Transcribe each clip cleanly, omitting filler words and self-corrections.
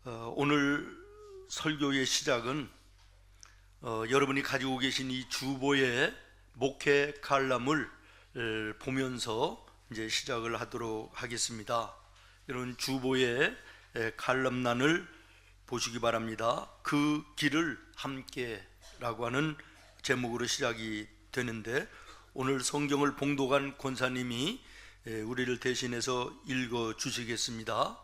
오늘 설교의 시작은 여러분이 가지고 계신 이 주보의 목회 칼럼을 보면서 이제 시작을 하도록 하겠습니다. 이런 주보의 칼럼란을 보시기 바랍니다. 그 길을 함께라고 하는 제목으로 시작이 되는데, 오늘 성경을 봉독한 권사님이 우리를 대신해서 읽어 주시겠습니다.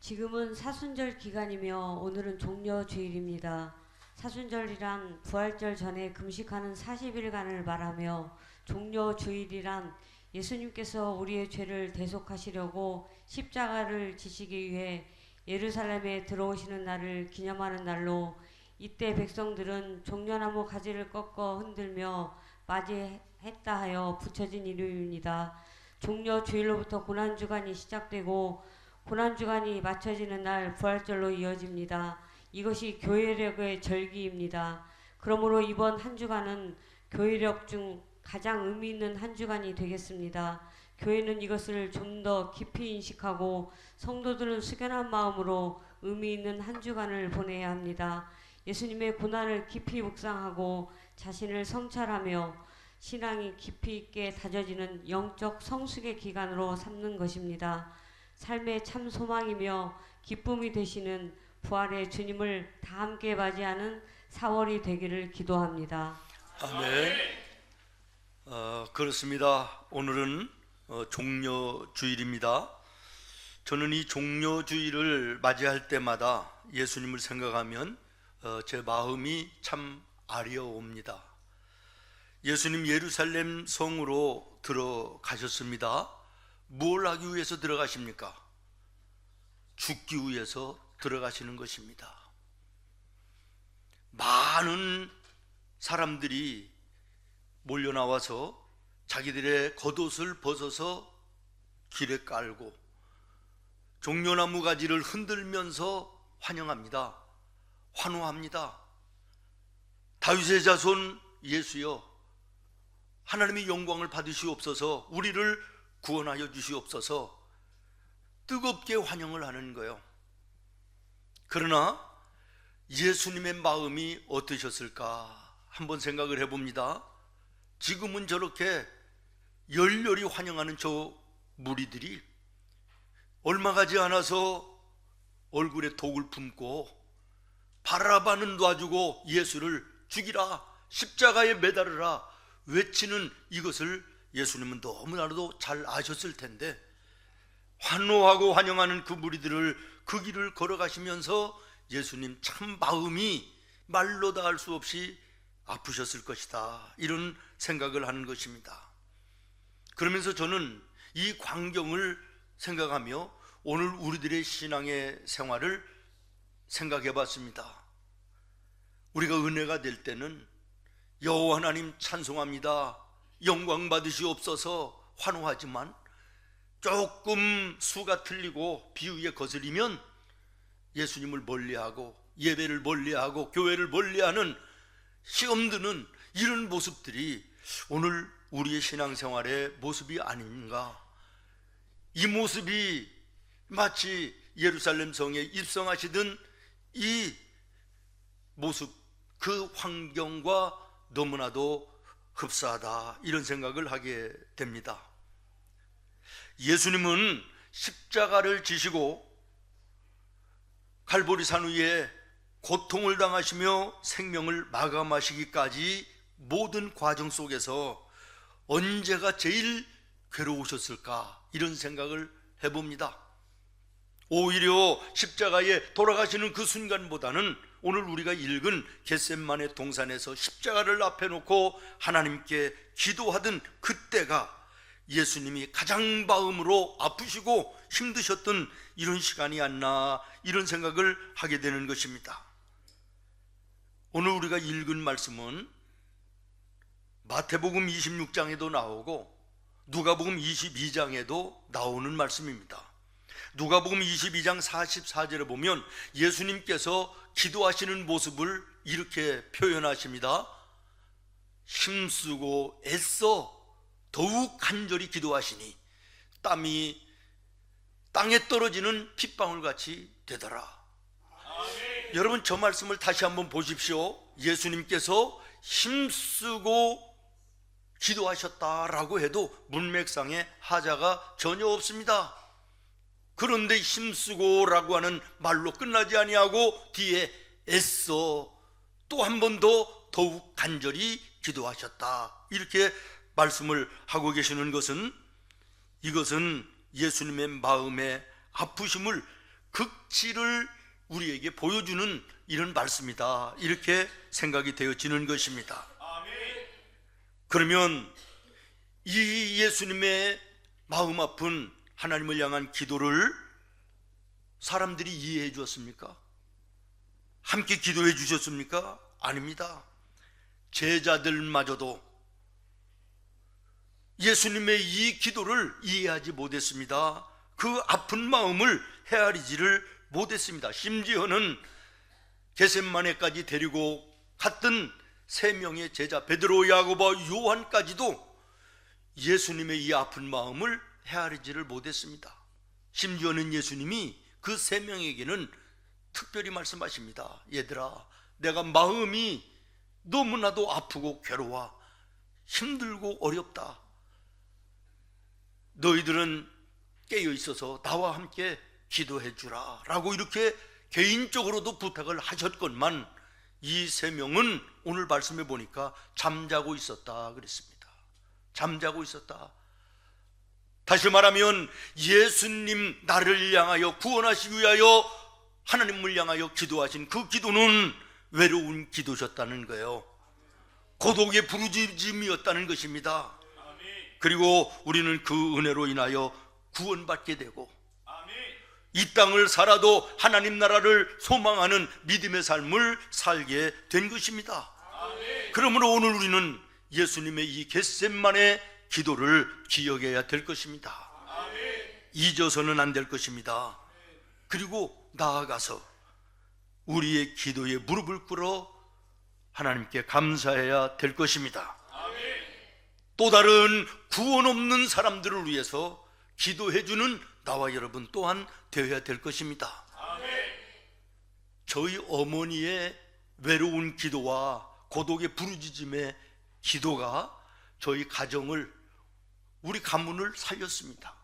지금은 사순절 기간이며 오늘은 종려주일입니다. 사순절이란 부활절 전에 금식하는 40일간을 말하며, 종려주일이란 예수님께서 우리의 죄를 대속하시려고 십자가를 지시기 위해 예루살렘에 들어오시는 날을 기념하는 날로, 이때 백성들은 종려나무 가지를 꺾어 흔들며 맞이했다 하여 붙여진 이름입니다. 종려주일로부터 고난주간이 시작되고 고난주간이 맞춰지는 날 부활절로 이어집니다. 이것이 교회력의 절기입니다. 그러므로 이번 한 주간은 교회력 중 가장 의미 있는 한 주간이 되겠습니다. 교회는 이것을 좀 더 깊이 인식하고 성도들은 숙연한 마음으로 의미 있는 한 주간을 보내야 합니다. 예수님의 고난을 깊이 묵상하고 자신을 성찰하며 신앙이 깊이 있게 다져지는 영적 성숙의 기간으로 삼는 것입니다. 삶의 참 소망이며 기쁨이 되시는 부활의 주님을 다 함께 맞이하는 4월이 되기를 기도합니다. 아멘. 그렇습니다. 오늘은 종려주일입니다. 저는 이 종려주일을 맞이할 때마다 예수님을 생각하면 제 마음이 참 아려옵니다. 예수님 예루살렘 성으로 들어가셨습니다. 뭘 하기 위해서 들어가십니까? 죽기 위해서 들어가시는 것입니다. 많은 사람들이 몰려 나와서 자기들의 겉옷을 벗어서 길에 깔고 종려나무 가지를 흔들면서 환영합니다. 환호합니다. 다윗의 자손 예수여, 하나님의 영광을 받으시옵소서, 우리를 구원하여 주시옵소서, 뜨겁게 환영을 하는 거예요. 그러나 예수님의 마음이 어떠셨을까 한번 생각을 해봅니다. 지금은 저렇게 열렬히 환영하는 저 무리들이 얼마 가지 않아서 얼굴에 독을 품고 바라바는 놔주고 예수를 죽이라, 십자가에 매달으라 외치는 이것을 예수님은 너무나도 잘 아셨을 텐데, 환호하고 환영하는 그 무리들을 그 길을 걸어가시면서 예수님 참 마음이 말로 다 할 수 없이 아프셨을 것이다, 이런 생각을 하는 것입니다. 그러면서 저는 이 광경을 생각하며 오늘 우리들의 신앙의 생활을 생각해 봤습니다. 우리가 은혜가 될 때는 여호와 하나님 찬송합니다, 영광 받으시옵소서 환호하지만, 조금 수가 틀리고 비유에 거슬리면 예수님을 멀리하고 예배를 멀리하고 교회를 멀리하는 시험 드는 이런 모습들이 오늘 우리의 신앙생활의 모습이 아닌가. 이 모습이 마치 예루살렘 성에 입성하시던 이 모습, 그 환경과 너무나도 흡사하다, 이런 생각을 하게 됩니다. 예수님은 십자가를 지시고 갈보리산 위에 고통을 당하시며 생명을 마감하시기까지 모든 과정 속에서 언제가 제일 괴로우셨을까, 이런 생각을 해봅니다. 오히려 십자가에 돌아가시는 그 순간보다는 오늘 우리가 읽은 겟셋마네 동산에서 십자가를 앞에 놓고 하나님께 기도하던 그때가 예수님이 가장 마음으로 아프시고 힘드셨던 이런 시간이 않나, 이런 생각을 하게 되는 것입니다. 오늘 우리가 읽은 말씀은 마태복음 26장에도 나오고 누가복음 22장에도 나오는 말씀입니다. 누가복음 22장 44절에 보면 예수님께서 기도하시는 모습을 이렇게 표현하십니다. 힘쓰고 애써 더욱 간절히 기도하시니 땀이 땅에 떨어지는 핏방울 같이 되더라. 여러분, 저 말씀을 다시 한번 보십시오. 예수님께서 힘쓰고 기도하셨다라고 해도 문맥상에 하자가 전혀 없습니다. 그런데 힘쓰고라고 하는 말로 끝나지 아니하고 뒤에 애써 또 한 번 더 더욱 간절히 기도하셨다, 이렇게 말씀을 하고 계시는 것은, 이것은 예수님의 마음의 아프심을, 극치를 우리에게 보여주는 이런 말씀이다, 이렇게 생각이 되어지는 것입니다. 그러면 이 예수님의 마음 아픈 하나님을 향한 기도를 사람들이 이해해 주었습니까? 함께 기도해 주셨습니까? 아닙니다. 제자들마저도 예수님의 이 기도를 이해하지 못했습니다. 그 아픈 마음을 헤아리지를 못했습니다. 심지어는 겟세마네까지 데리고 갔던 세 명의 제자 베드로, 야고보, 요한까지도 예수님의 이 아픈 마음을 헤아리지를 못했습니다. 심지어는 예수님이 그 세 명에게는 특별히 말씀하십니다. 얘들아, 내가 마음이 너무나도 아프고 괴로워 힘들고 어렵다. 너희들은 깨어 있어서 나와 함께 기도해 주라 라고 이렇게 개인적으로도 부탁을 하셨건만 이 세 명은 오늘 말씀해 보니까 잠자고 있었다 그랬습니다. 잠자고 있었다. 다시 말하면 예수님 나를 향하여 구원하시기 위하여 하나님을 향하여 기도하신 그 기도는 외로운 기도셨다는 거예요. 고독의 부르짖음이었다는 것입니다. 그리고 우리는 그 은혜로 인하여 구원받게 되고 이 땅을 살아도 하나님 나라를 소망하는 믿음의 삶을 살게 된 것입니다. 그러므로 오늘 우리는 예수님의 이 겟세마네 기도를 기억해야 될 것입니다. 잊어서는 안 될 것입니다. 그리고 나아가서 우리의 기도에 무릎을 꿇어 하나님께 감사해야 될 것입니다. 또 다른 구원 없는 사람들을 위해서 기도해주는 나와 여러분 또한 되어야 될 것입니다. 저희 어머니의 외로운 기도와 고독의 부르짖음의 기도가 저희 가정을, 우리 가문을 살렸습니다.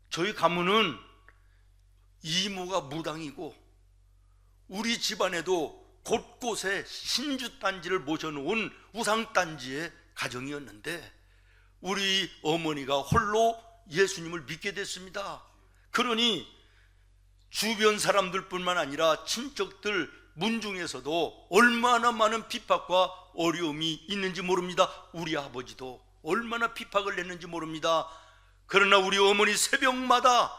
저희 가문은 이모가 무당이고 우리 집안에도 곳곳에 신주단지를 모셔놓은 우상단지의 가정이었는데 우리 어머니가 홀로 예수님을 믿게 됐습니다. 그러니 주변 사람들뿐만 아니라 친척들 문중에서도 얼마나 많은 핍박과 어려움이 있는지 모릅니다. 우리 아버지도 얼마나 핍박을 했는지 모릅니다. 그러나 우리 어머니 새벽마다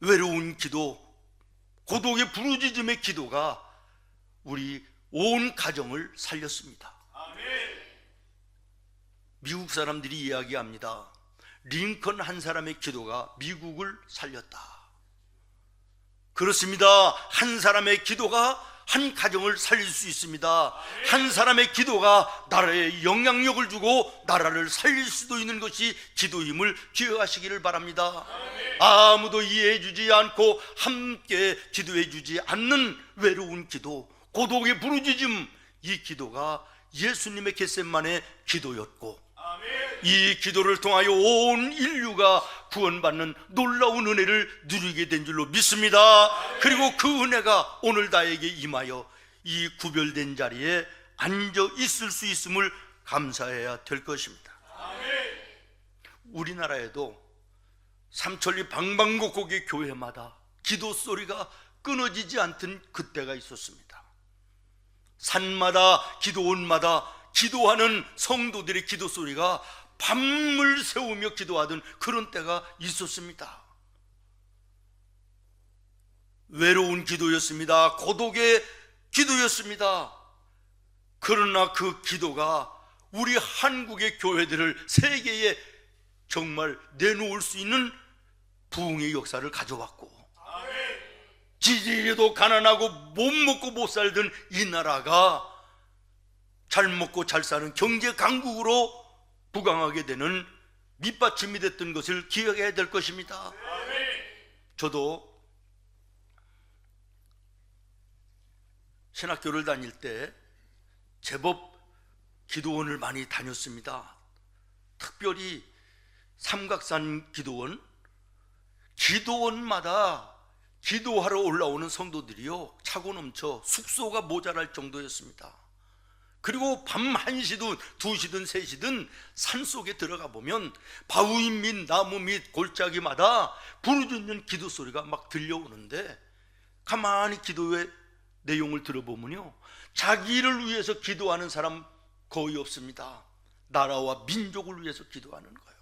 외로운 기도, 고독의 부르짖음의 기도가 우리 온 가정을 살렸습니다. 미국 사람들이 이야기합니다. 링컨 한 사람의 기도가 미국을 살렸다. 그렇습니다. 한 사람의 기도가 한 가정을 살릴 수 있습니다. 한 사람의 기도가 나라에 영향력을 주고 나라를 살릴 수도 있는 것이 기도임을 기억하시기를 바랍니다. 아무도 이해해 주지 않고 함께 기도해 주지 않는 외로운 기도, 고독의 부르짖음, 이 기도가 예수님의 겟세마네 기도였고 이 기도를 통하여 온 인류가 구원받는 놀라운 은혜를 누리게 된 줄로 믿습니다. 그리고 그 은혜가 오늘 나에게 임하여 이 구별된 자리에 앉아 있을 수 있음을 감사해야 될 것입니다. 우리나라에도 삼천리 방방곡곡의 교회마다 기도 소리가 끊어지지 않던 그때가 있었습니다. 산마다 기도원마다 기도하는 성도들의 기도 소리가 밤을 새우며 기도하던 그런 때가 있었습니다. 외로운 기도였습니다. 고독의 기도였습니다. 그러나 그 기도가 우리 한국의 교회들을 세계에 정말 내놓을 수 있는 부흥의 역사를 가져왔고 지지리도 가난하고 못 먹고 못 살던 이 나라가 잘 먹고 잘 사는 경제 강국으로 부강하게 되는 밑받침이 됐던 것을 기억해야 될 것입니다. 저도 신학교를 다닐 때 제법 기도원을 많이 다녔습니다. 특별히 삼각산 기도원, 기도원마다 기도하러 올라오는 성도들이요, 차고 넘쳐 숙소가 모자랄 정도였습니다. 그리고 밤 1시든 2시든 3시든 산속에 들어가 보면 바위 밑 나무 밑 골짜기마다 부르짖는 기도 소리가 막 들려오는데, 가만히 기도의 내용을 들어보면요, 자기를 위해서 기도하는 사람 거의 없습니다. 나라와 민족을 위해서 기도하는 거예요.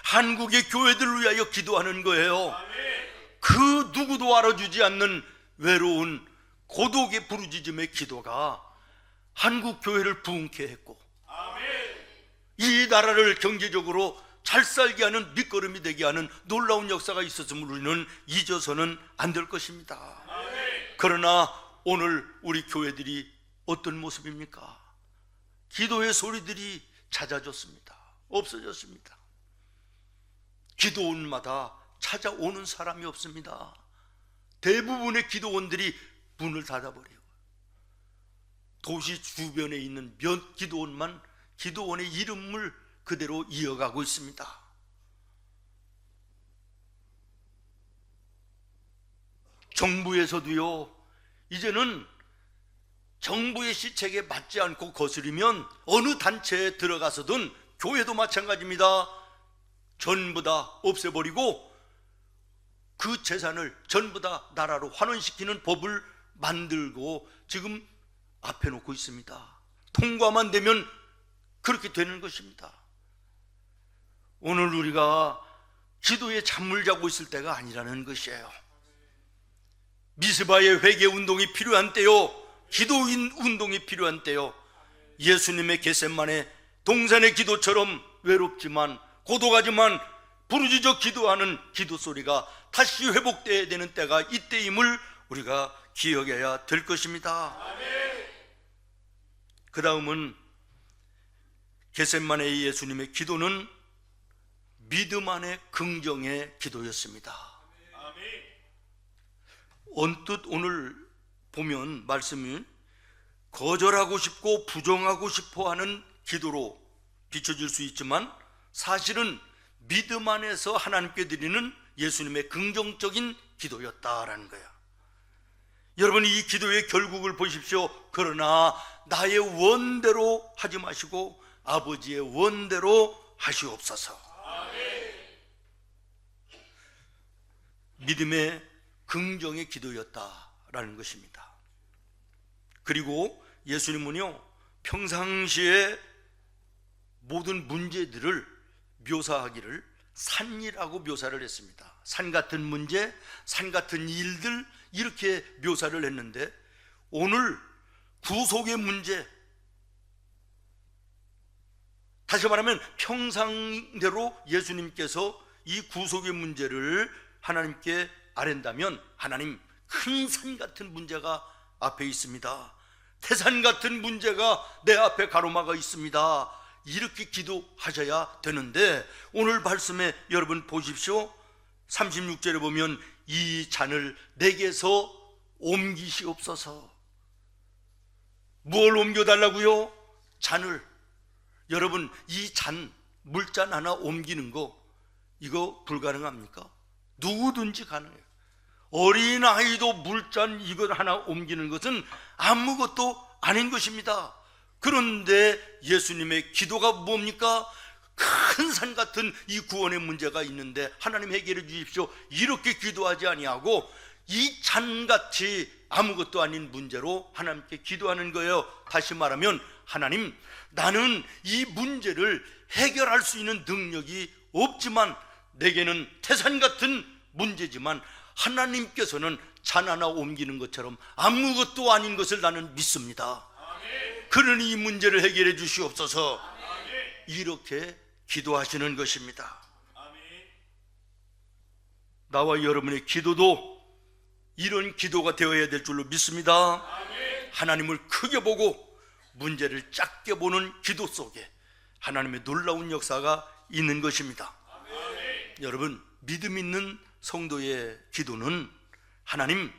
한국의 교회들을 위하여 기도하는 거예요. 그 누구도 알아주지 않는 외로운 고독의 부르짖음의 기도가 한국 교회를 부흥케 했고, 이 나라를 경제적으로 잘 살게 하는 밑거름이 되게 하는 놀라운 역사가 있었음을 우리는 잊어서는 안 될 것입니다. 그러나 오늘 우리 교회들이 어떤 모습입니까? 기도의 소리들이 잦아졌습니다. 없어졌습니다. 기도원마다 찾아오는 사람이 없습니다. 대부분의 기도원들이 문을 닫아버려요. 도시 주변에 있는 몇 기도원만 기도원의 이름을 그대로 이어가고 있습니다. 정부에서도요, 이제는 정부의 시책에 맞지 않고 거스르면 어느 단체에 들어가서든, 교회도 마찬가지입니다, 전부 다 없애버리고 그 재산을 전부 다 나라로 환원시키는 법을 만들고 지금 앞에 놓고 있습니다. 통과만 되면 그렇게 되는 것입니다. 오늘 우리가 기도에 잠을 자고 있을 때가 아니라는 것이에요. 미스바의 회개 운동이 필요한 때요, 기도인 운동이 필요한 때요, 예수님의 겟세마네 동산의 기도처럼 외롭지만 고독하지만 부르짖어 기도하는 기도 소리가 다시 회복되어야 되는 때가 이때임을 우리가 기억해야 될 것입니다. 그 다음은 겟세마네의 예수님의 기도는 믿음 안의 긍정의 기도였습니다. 언뜻 오늘 보면 말씀이 거절하고 싶고 부정하고 싶어 하는 기도로 비춰질 수 있지만, 사실은 믿음 안에서 하나님께 드리는 예수님의 긍정적인 기도였다라는 거예요. 여러분, 이 기도의 결국을 보십시오. 그러나 나의 원대로 하지 마시고 아버지의 원대로 하시옵소서. 믿음의 긍정의 기도였다라는 것입니다. 그리고 예수님은요, 평상시에 모든 문제들을 묘사하기를 산이라고 묘사를 했습니다. 산 같은 문제, 산 같은 일들, 이렇게 묘사를 했는데, 오늘 구속의 문제, 다시 말하면 평상대로 예수님께서 이 구속의 문제를 하나님께 아랜다면, 하나님, 큰 산 같은 문제가 앞에 있습니다. 태산 같은 문제가 내 앞에 가로막아 있습니다. 이렇게 기도하셔야 되는데, 오늘 말씀에 여러분 보십시오. 36절에 보면 이 잔을 내게서 옮기시옵소서. 뭘 옮겨달라고요? 잔을. 여러분, 이 잔, 물잔 하나 옮기는 거, 이거 불가능합니까? 누구든지 가능해요. 어린아이도 물잔 이거 하나 옮기는 것은 아무것도 아닌 것입니다. 그런데 예수님의 기도가 뭡니까? 큰 산 같은 이 구원의 문제가 있는데 하나님 해결해 주십시오, 이렇게 기도하지 아니하고 이 잔같이 아무것도 아닌 문제로 하나님께 기도하는 거예요. 다시 말하면, 하나님, 나는 이 문제를 해결할 수 있는 능력이 없지만, 내게는 태산 같은 문제지만 하나님께서는 잔 하나 옮기는 것처럼 아무것도 아닌 것을 나는 믿습니다. 그러니 이 문제를 해결해 주시옵소서. 이렇게 기도하시는 것입니다. 나와 여러분의 기도도 이런 기도가 되어야 될 줄로 믿습니다. 하나님을 크게 보고 문제를 작게 보는 기도 속에 하나님의 놀라운 역사가 있는 것입니다. 여러분, 믿음 있는 성도의 기도는 하나님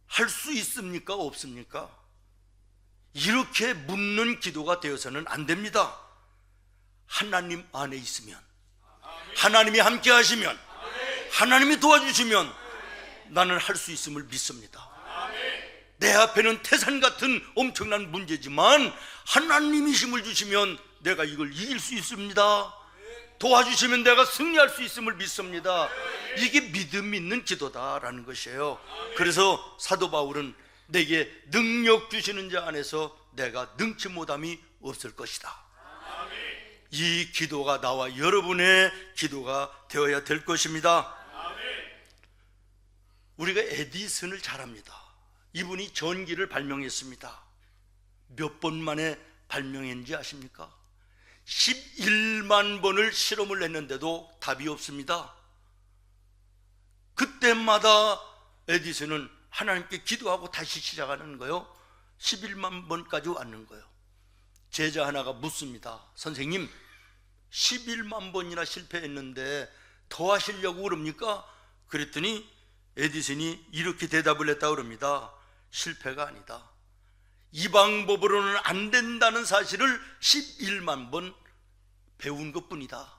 할 수 있습니까? 없습니까? 이렇게 묻는 기도가 되어서는 안 됩니다. 하나님 안에 있으면, 하나님이 함께 하시면, 하나님이 도와주시면 나는 할 수 있음을 믿습니다. 내 앞에는 태산 같은 엄청난 문제지만 하나님이 힘을 주시면 내가 이걸 이길 수 있습니다. 도와주시면 내가 승리할 수 있음을 믿습니다. 이게 믿음 있는 기도다라는 것이에요. 그래서 사도 바울은 내게 능력 주시는 자 안에서 내가 능치 못함이 없을 것이다. 이 기도가 나와 여러분의 기도가 되어야 될 것입니다. 우리가 에디슨을 잘 압니다. 이분이 전기를 발명했습니다. 몇 번 만에 발명했는지 아십니까? 11만 번을 실험을 했는데도 답이 없습니다. 그때마다 에디슨은 하나님께 기도하고 다시 시작하는 거예요. 11만 번까지 왔는 거예요. 제자 하나가 묻습니다. 선생님, 11만 번이나 실패했는데 더 하시려고 그럽니까? 그랬더니 에디슨이 이렇게 대답을 했다고 그럽니다. 실패가 아니다. 이 방법으로는 안 된다는 사실을 11만 번 배운 것뿐이다.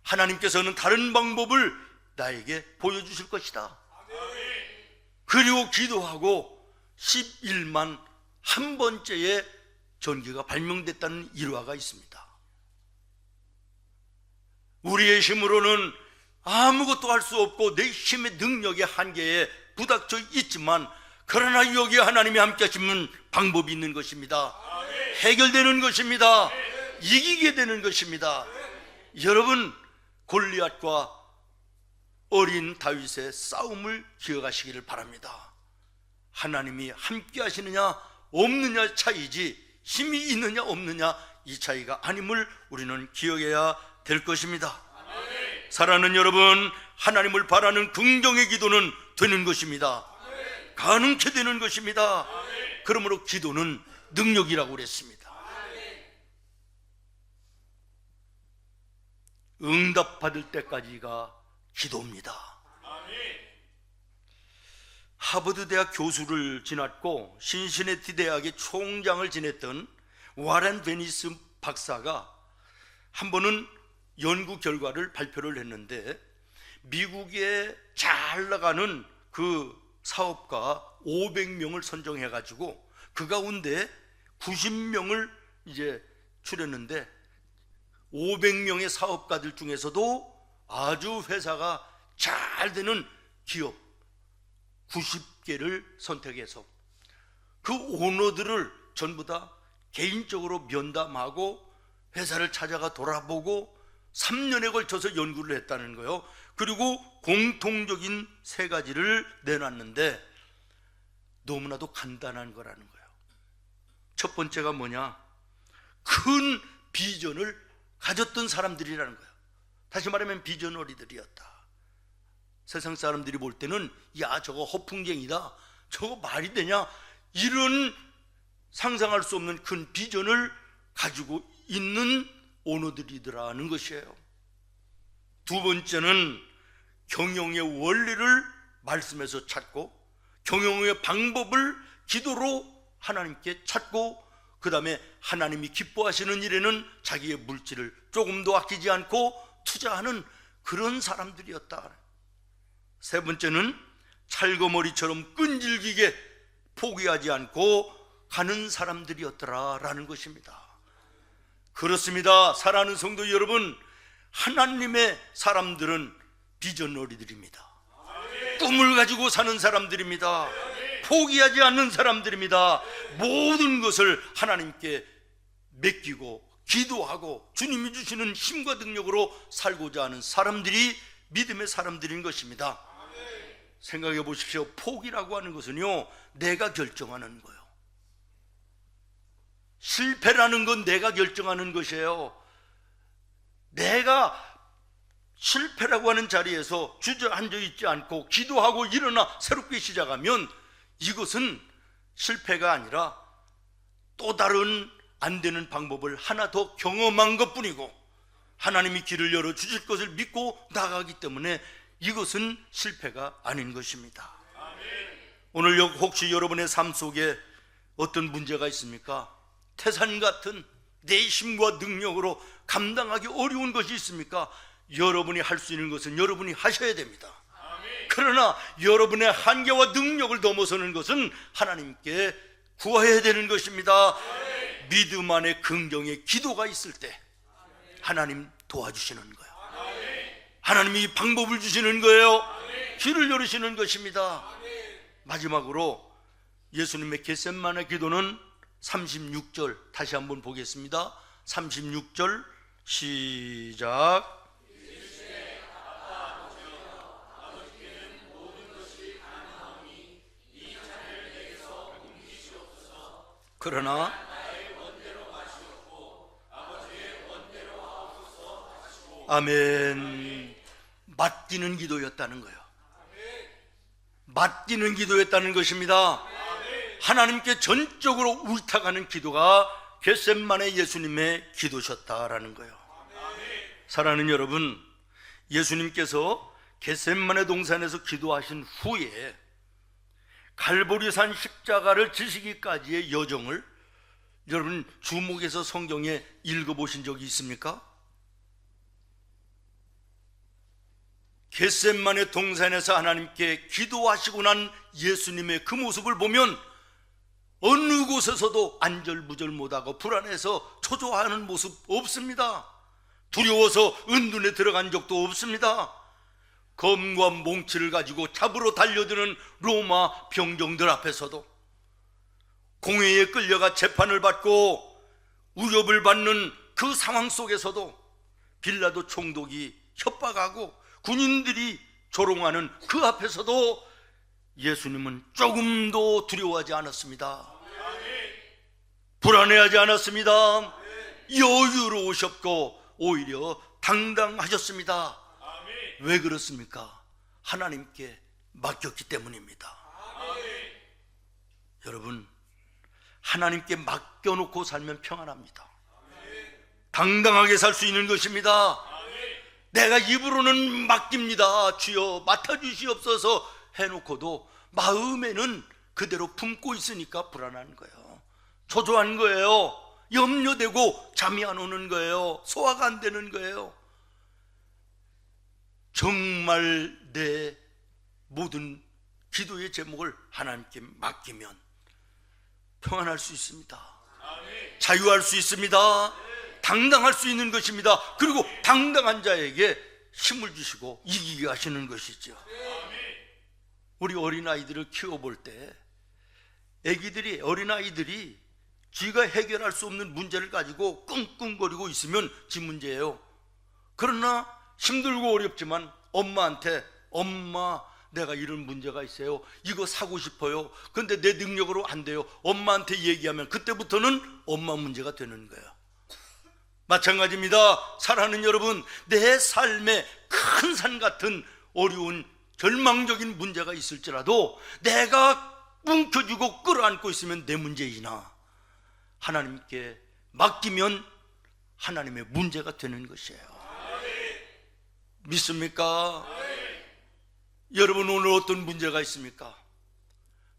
하나님께서는 다른 방법을 나에게 보여주실 것이다. 그리고 기도하고 11만 한 번째에 전기가 발명됐다는 일화가 있습니다. 우리의 힘으로는 아무것도 할 수 없고 내 힘의 능력의 한계에 부닥쳐 있지만, 그러나 여기에 하나님이 함께 하시면 방법이 있는 것입니다. 해결되는 것입니다. 이기게 되는 것입니다. 여러분, 골리앗과 어린 다윗의 싸움을 기억하시기를 바랍니다. 하나님이 함께 하시느냐 없느냐 차이지, 힘이 있느냐 없느냐 이 차이가 아님을 우리는 기억해야 될 것입니다. 사랑하는 여러분, 하나님을 바라는 긍정의 기도는 되는 것입니다. 가능케 되는 것입니다. 그러므로 기도는 능력이라고 그랬습니다. 응답받을 때까지가 기도입니다. 하버드 대학 교수를 지났고 신시내티 대학의 총장을 지냈던 와렌 베니스 박사가 한 번은 연구 결과를 발표를 했는데, 미국에 잘 나가는 그 사업가 500명을 선정해 가지고 그 가운데 90명을 이제 추렸는데, 500명의 사업가들 중에서도 아주 회사가 잘 되는 기업 90개를 선택해서 그 오너들을 전부 다 개인적으로 면담하고 회사를 찾아가 돌아보고 3년에 걸쳐서 연구를 했다는 거예요. 그리고 공통적인 3가지를 내놨는데 너무나도 간단한 거라는 거예요. 첫 번째가 뭐냐? 큰 비전을 가졌던 사람들이라는 거예요. 다시 말하면 비전어리들이었다. 세상 사람들이 볼 때는 야, 저거 허풍쟁이다, 저거 말이 되냐, 이런 상상할 수 없는 큰 비전을 가지고 있는 오너들이더라는 것이에요. 두 번째는 경영의 원리를 말씀에서 찾고, 경영의 방법을 기도로 하나님께 찾고, 그 다음에 하나님이 기뻐하시는 일에는 자기의 물질을 조금도 아끼지 않고 투자하는 그런 사람들이었다. 세 번째는 찰거머리처럼 끈질기게 포기하지 않고 가는 사람들이었더라라는 것입니다. 그렇습니다. 사랑하는 성도 여러분, 하나님의 사람들은 비전어리들입니다. 꿈을 가지고 사는 사람들입니다. 포기하지 않는 사람들입니다. 모든 것을 하나님께 맡기고 기도하고 주님이 주시는 힘과 능력으로 살고자 하는 사람들이 믿음의 사람들인 것입니다. 생각해 보십시오. 포기라고 하는 것은요, 내가 결정하는 거예요. 실패라는 건 내가 결정하는 것이에요. 내가 실패라고 하는 자리에서 주저앉아 있지 않고 기도하고 일어나 새롭게 시작하면 이것은 실패가 아니라 또 다른 안 되는 방법을 하나 더 경험한 것뿐이고, 하나님이 길을 열어주실 것을 믿고 나가기 때문에 이것은 실패가 아닌 것입니다. 오늘 혹시 여러분의 삶 속에 어떤 문제가 있습니까? 태산 같은 내 힘과 능력으로 감당하기 어려운 것이 있습니까? 여러분이 할 수 있는 것은 여러분이 하셔야 됩니다. 그러나 여러분의 한계와 능력을 넘어서는 것은 하나님께 구해야 되는 것입니다. 믿음 안에 긍정의 기도가 있을 때 하나님 도와주시는 거예요. 하나님이 방법을 주시는 거예요. 길을 열으시는 것입니다. 마지막으로 예수님의 겟셋마네 기도는 36절 다시 한번 보겠습니다. 36절 시작. 그러나 아멘. 맡기는 기도였다는 거예요. 맡기는 기도였다는 것입니다. 하나님께 전적으로 울타가는 기도가 겟셋마네 예수님의 기도셨다라는 거예요. 사랑하는 여러분, 예수님께서 겟셋마네 동산에서 기도하신 후에 갈보리산 십자가를 지시기까지의 여정을 여러분 주목해서 성경에 읽어보신 적이 있습니까? 겟셋마네 동산에서 하나님께 기도하시고 난 예수님의 그 모습을 보면 어느 곳에서도 안절부절 못하고 불안해서 초조해하는 모습 없습니다. 두려워서 은둔에 들어간 적도 없습니다. 검과 몽치를 가지고 잡으러 달려드는 로마 병정들 앞에서도, 공회에 끌려가 재판을 받고 위협을 받는 그 상황 속에서도, 빌라도 총독이 협박하고 군인들이 조롱하는 그 앞에서도 예수님은 조금도 두려워하지 않았습니다. 불안해하지 않았습니다. 여유로우셨고 오히려 당당하셨습니다. 왜 그렇습니까? 하나님께 맡겼기 때문입니다. 여러분, 하나님께 맡겨놓고 살면 평안합니다. 당당하게 살 수 있는 것입니다. 내가 입으로는 맡깁니다, 주여 맡아주시옵소서 해놓고도 마음에는 그대로 품고 있으니까 불안한 거예요. 초조한 거예요. 염려되고 잠이 안 오는 거예요. 소화가 안 되는 거예요. 정말 내 모든 기도의 제목을 하나님께 맡기면 평안할 수 있습니다. 자유할 수 있습니다. 당당할 수 있는 것입니다. 그리고 당당한 자에게 힘을 주시고 이기게 하시는 것이죠. 우리 어린아이들을 키워볼 때 어린아이들이 지가 해결할 수 없는 문제를 가지고 끙끙거리고 있으면 지 문제예요. 그러나 힘들고 어렵지만 엄마한테, 엄마 내가 이런 문제가 있어요, 이거 사고 싶어요, 근데 내 능력으로 안 돼요, 엄마한테 얘기하면 그때부터는 엄마 문제가 되는 거예요. 마찬가지입니다. 사랑하는 여러분, 내 삶에 큰 산 같은 어려운 절망적인 문제가 있을지라도 내가 뭉켜주고 끌어안고 있으면 내 문제이나 하나님께 맡기면 하나님의 문제가 되는 것이에요. 믿습니까? 여러분, 오늘 어떤 문제가 있습니까?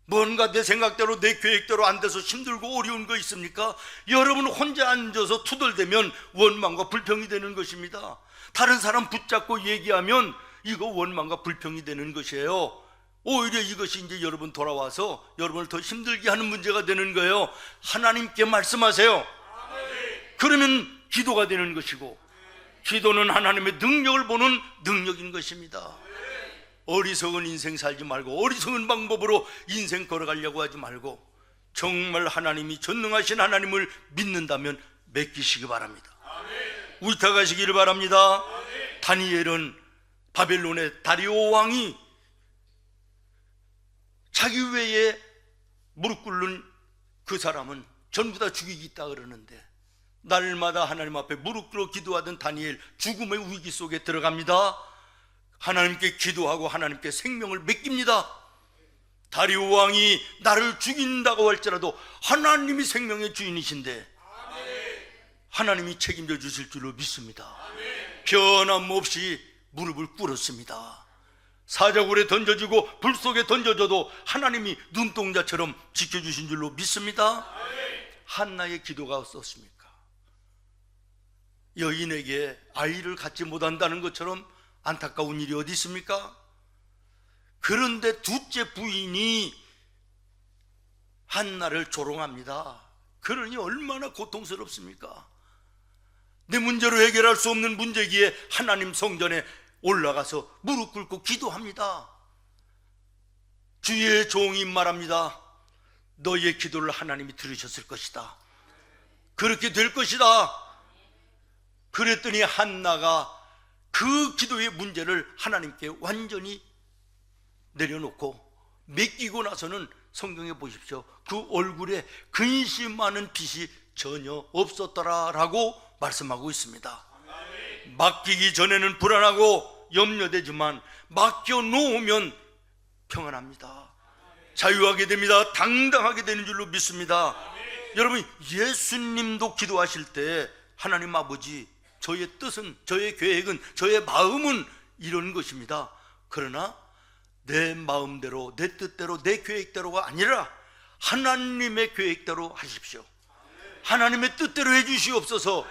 뭔가 내 생각대로 내 계획대로 안 돼서 힘들고 어려운 거 있습니까? 여러분 혼자 앉아서 투덜대면 원망과 불평이 되는 것입니다. 다른 사람 붙잡고 얘기하면 이거 원망과 불평이 되는 것이에요. 오히려 이것이 이제 여러분 돌아와서 여러분을 더 힘들게 하는 문제가 되는 거예요. 하나님께 말씀하세요. 그러면 기도가 되는 것이고, 기도는 하나님의 능력을 보는 능력인 것입니다. 어리석은 인생 살지 말고, 어리석은 방법으로 인생 걸어가려고 하지 말고, 정말 하나님이 전능하신 하나님을 믿는다면 맡기시기 바랍니다. 울타가시기를 바랍니다. 다니엘은 바벨론의 다리오 왕이 자기 외에 무릎 꿇는 그 사람은 전부 다 죽이겠다 그러는데, 날마다 하나님 앞에 무릎 꿇어 기도하던 다니엘 죽음의 위기 속에 들어갑니다. 하나님께 기도하고 하나님께 생명을 맡깁니다. 다리오 왕이 나를 죽인다고 할지라도 하나님이 생명의 주인이신데 하나님이 책임져 주실 줄로 믿습니다. 변함없이 무릎을 꿇었습니다. 사자굴에 던져지고 불 속에 던져져도 하나님이 눈동자처럼 지켜주신 줄로 믿습니다. 한나의 기도가 어떻습니까? 여인에게 아이를 갖지 못한다는 것처럼 안타까운 일이 어디 있습니까? 그런데 둘째 부인이 한나를 조롱합니다. 그러니 얼마나 고통스럽습니까? 내 문제로 해결할 수 없는 문제기에 하나님 성전에 올라가서 무릎 꿇고 기도합니다. 주의 종이 말합니다. 너희의 기도를 하나님이 들으셨을 것이다. 그렇게 될 것이다. 그랬더니 한나가 그 기도의 문제를 하나님께 완전히 내려놓고 맡기고 나서는 성경에 보십시오. 그 얼굴에 근심하는 빛이 전혀 없었더라라고 말씀하고 있습니다. 맡기기 전에는 불안하고 염려되지만 맡겨놓으면 평안합니다. 자유하게 됩니다. 당당하게 되는 줄로 믿습니다. 여러분, 예수님도 기도하실 때 하나님 아버지, 저의 뜻은, 저의 계획은, 저의 마음은 이런 것입니다. 그러나 내 마음대로, 내 뜻대로, 내 계획대로가 아니라 하나님의 계획대로 하십시오. 하나님의 뜻대로 해주시옵소서.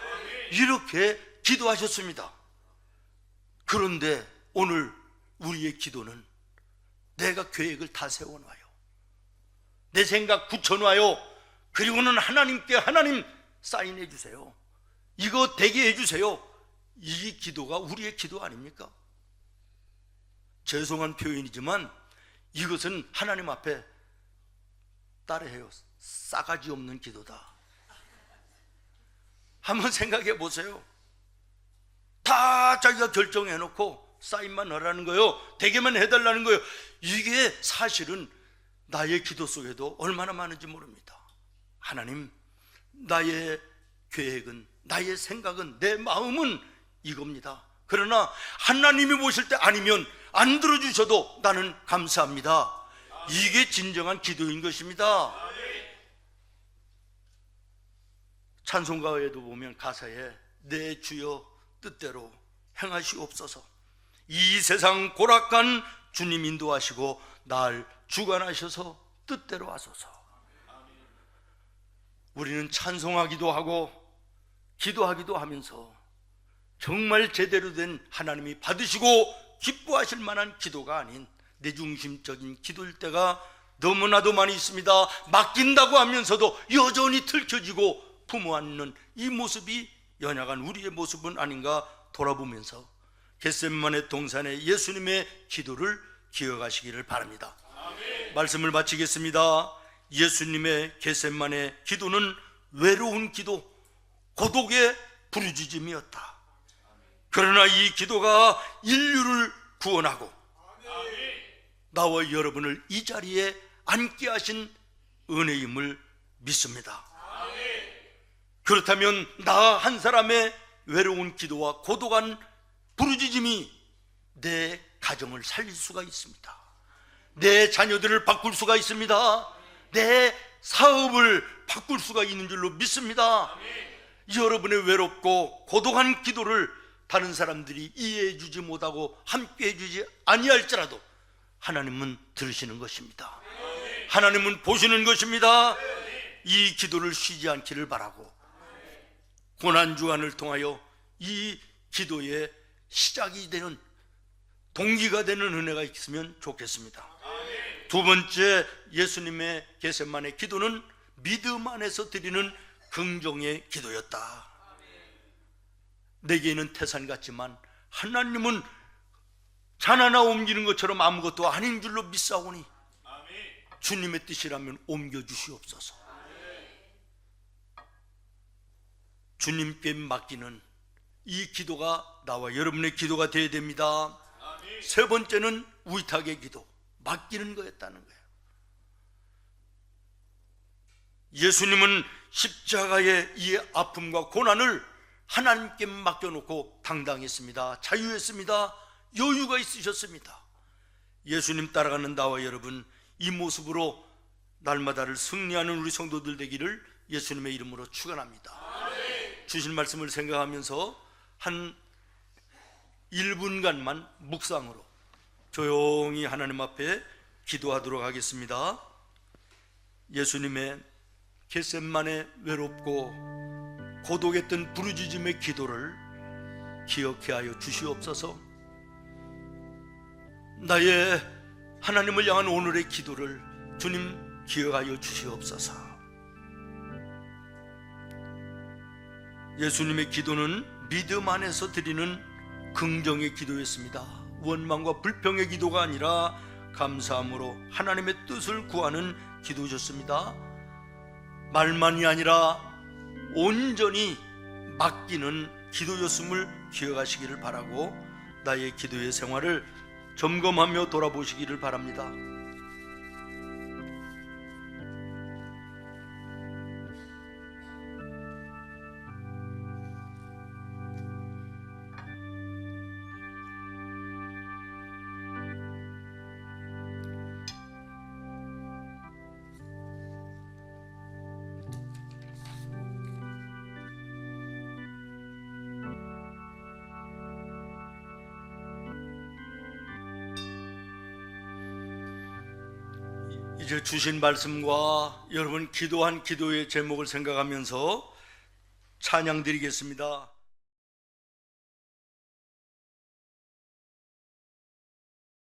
이렇게 기도하셨습니다. 그런데 오늘 우리의 기도는 내가 계획을 다 세워놔요. 내 생각 굳혀놔요. 그리고는 하나님께 하나님 사인해 주세요. 이거 되게 해주세요. 이 기도가 우리의 기도 아닙니까? 죄송한 표현이지만 이것은 하나님 앞에 따라해요. 싸가지 없는 기도다. 한번 생각해 보세요. 다 자기가 결정해놓고 사인만 하라는 거예요. 되게만 해달라는 거예요. 이게 사실은 나의 기도 속에도 얼마나 많은지 모릅니다. 하나님, 나의 계획은, 나의 생각은, 내 마음은 이겁니다. 그러나 하나님이 보실 때 아니면 안 들어주셔도 나는 감사합니다. 이게 진정한 기도인 것입니다. 찬송가에도 보면 가사에 내 주여 뜻대로 행하시옵소서. 이 세상 고락간 주님 인도하시고 날 주관하셔서 뜻대로 하소서. 우리는 찬송하기도 하고 기도하기도 하면서 정말 제대로 된 하나님이 받으시고 기뻐하실 만한 기도가 아닌 내중심적인 기도일 때가 너무나도 많이 있습니다. 맡긴다고 하면서도 여전히 들켜지고 품어안는 이 모습이 연약한 우리의 모습은 아닌가 돌아보면서 겟세마네 동산의 예수님의 기도를 기억하시기를 바랍니다. 말씀을 마치겠습니다. 예수님의 겟세마네 기도는 외로운 기도, 고독의 부르짖음이었다. 그러나 이 기도가 인류를 구원하고 나와 여러분을 이 자리에 앉게 하신 은혜임을 믿습니다. 그렇다면 나 한 사람의 외로운 기도와 고독한 부르짖음이 내 가정을 살릴 수가 있습니다. 내 자녀들을 바꿀 수가 있습니다. 내 사업을 바꿀 수가 있는 줄로 믿습니다. 여러분의 외롭고 고독한 기도를 다른 사람들이 이해해 주지 못하고 함께 해주지 아니할지라도 하나님은 들으시는 것입니다. 하나님은 보시는 것입니다. 이 기도를 쉬지 않기를 바라고 고난주간을 통하여 이 기도의 시작이 되는, 동기가 되는 은혜가 있으면 좋겠습니다. 두 번째, 예수님의 겟세마네 기도는 믿음 안에서 드리는 긍정의 기도였다. 내게는 태산 같지만 하나님은 잔 하나 옮기는 것처럼 아무것도 아닌 줄로 믿사오니 주님의 뜻이라면 옮겨주시옵소서. 주님께 맡기는 이 기도가 나와 여러분의 기도가 되어야 됩니다. 세 번째는 위탁의 기도, 맡기는 거였다는 거예요. 예수님은 십자가의 이 아픔과 고난을 하나님께 맡겨놓고 당당했습니다. 자유했습니다. 여유가 있으셨습니다. 예수님 따라가는 나와 여러분, 이 모습으로 날마다를 승리하는 우리 성도들 되기를 예수님의 이름으로 축원합니다. 주신 말씀을 생각하면서 한 1분간만 묵상으로 조용히 하나님 앞에 기도하도록 하겠습니다. 예수님의 겟셋만의 외롭고 고독했던 부르짖음의 기도를 기억해 하여 주시옵소서. 나의 하나님을 향한 오늘의 기도를 주님 기억하여 주시옵소서. 예수님의 기도는 믿음 안에서 드리는 긍정의 기도였습니다. 원망과 불평의 기도가 아니라 감사함으로 하나님의 뜻을 구하는 기도였습니다. 말만이 아니라 온전히 맡기는 기도였음을 기억하시기를 바라고 나의 기도의 생활을 점검하며 돌아보시기를 바랍니다. 이제 주신 말씀과 여러분 기도한 기도의 제목을 생각하면서 찬양 드리겠습니다.